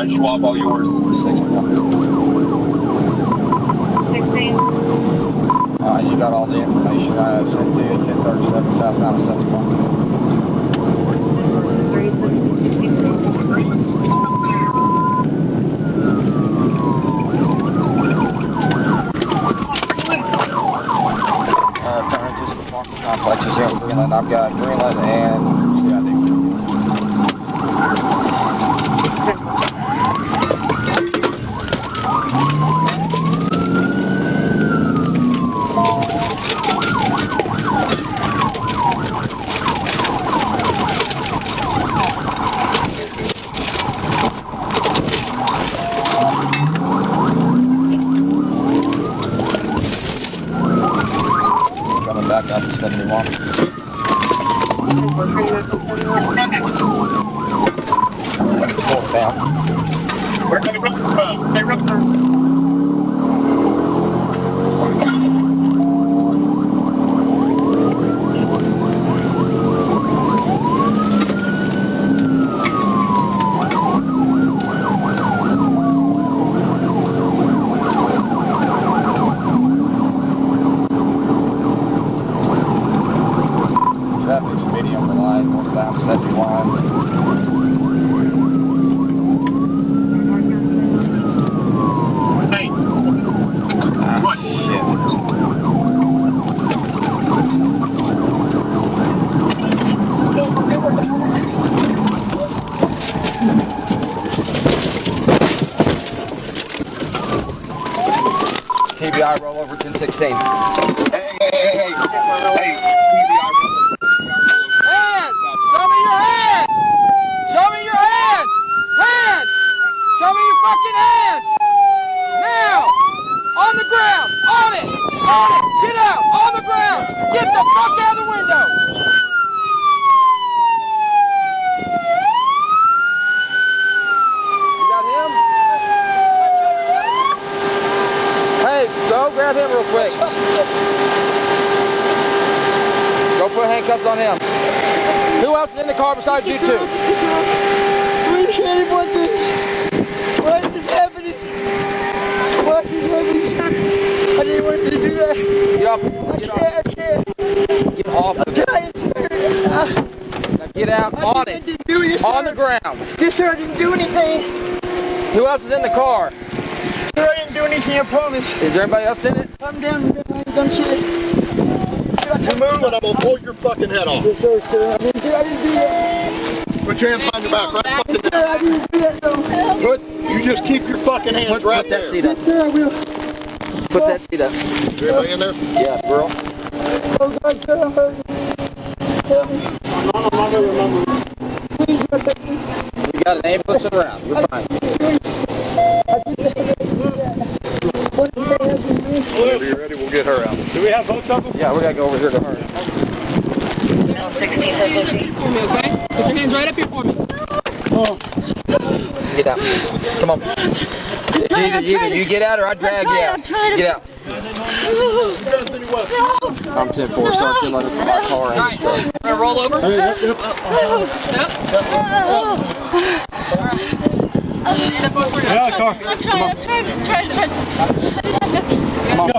Alright, Schwab, all yours. 61. 16. Alright, you got all the information I sent to you at 1037 southbound of 71. Turning to some parking complexes here in Greenland. I've got Greenland and CID. Back out to 71. Pull it down. Where can we run from? Hey, run from. Traffic's medium for line, northbound 71. Hey. Ah, shit. TBI roll over 1016. Hey. Hands! Show me your hands! Show me your hands! Hands! Show me your fucking hands! Now! On the ground! On it! On it! Get out! On the ground! Get the fuck out of the window! You got him? Hey, go grab him real quick. Go put handcuffs on him. Who else is in the car besides you two? We can't what this. Why is this happening? Why is this happening, sir? I didn't want you to do that. Get off. I can't. Get off. I'm trying, sir. Now get out on it. Didn't do it, On the ground. Yes, sir, I didn't do anything. Who else is in the car? Sir, I didn't do anything, I promise. Is there anybody else in it? I'm down. I ain't done shit. You move and I'm gonna pull your fucking head off. Yes, sir, sir. I didn't do that. Put your hands behind your back, right fucking Yes, sir, I didn't do that, though. You just keep your fucking hands right Put that there. seat up. Yes, sir, I will. Put that seat up. Is anybody in there? Yeah, girl. Oh, God, sir, I'm hurting. Help me. Please, sir, help me. You got an ambulance around. You're fine. Whenever you're ready, we'll get her out. Do we have both of them? Yeah, we gotta go over here to her. 16 says For me, okay? Put your hands right up here for me. Get out. Come on. It's either you get out or I drag you out. Get out. I'm 10-4, start 10 letter from my car and the truck. Wanna roll over? Yep. Yeah, car. I'm trying to. Come on.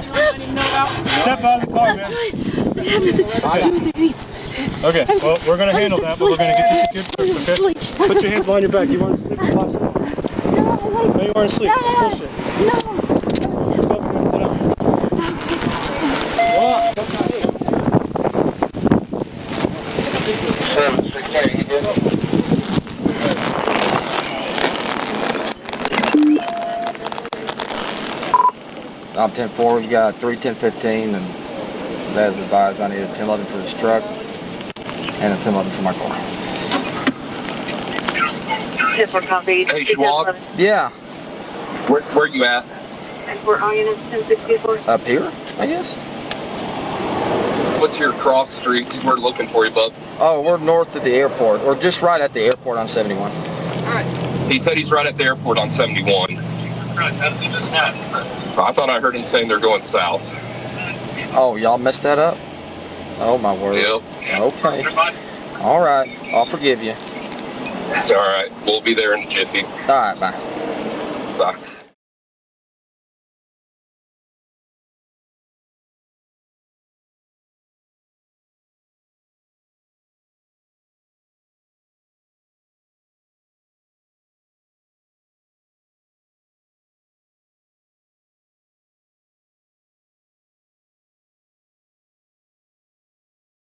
Step out of the car, man. Okay, well, we're going to handle that, but we're going to get you secured first, okay? Put your hands behind your back. You want to sleep or possible? No, you want to sleep. Bullshit. Let's go. We're going to sit down. I'm 10-4, we've got 3-10-15, and as advised, I need a 10-11 for this truck and a 10-11 for my car. Hey, Schwab. Yeah, Where you at? We're on unit 1064. up here, I guess. What's your cross street? Because we're looking for you, bub. Oh, we're north of the airport, or just right at the airport on 71. He said he's right at the airport on 71. I thought I heard him saying they're going south. Oh, y'all messed that up? Oh, my word. Yep. Okay. All right, I'll forgive you. All right, we'll be there in a jiffy. All right, bye. Sucks.